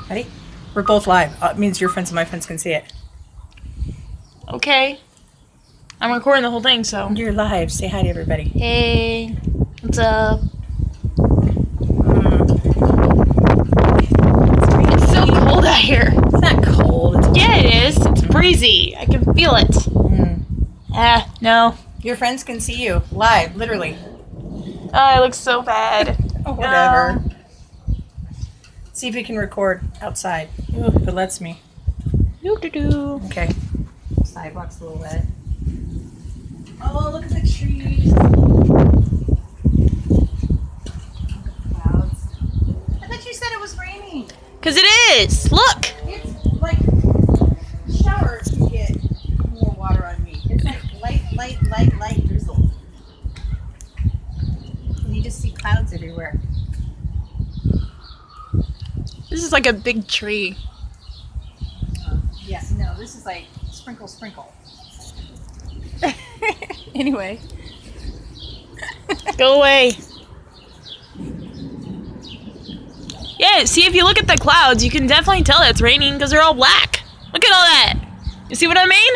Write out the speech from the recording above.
Ready? We're both live. It means your friends and my friends can see it. Okay. I'm recording the whole thing, so. You're live. Say hi to everybody. Hey. What's up? It's so cold out here. It's not cold. It's Yeah, it is. It's breezy. I can feel it. No. Your friends can see you live, literally. Oh, I look so bad. Oh, whatever. See if we can record outside. Ooh, if it lets me. Doo-doo-doo. Okay. Sidewalk's a little wet. Oh, look at the trees. Clouds. I thought you said it was raining. 'Cause it is. Look. It's like showers you get more water on me. It's like light drizzle. And you just see clouds everywhere. This is like a big tree. Yeah, no, this is like sprinkle. Anyway. Go away. Yeah, see, if you look at the clouds, you can definitely tell it's raining because they're all black. Look at all that. You see what I mean?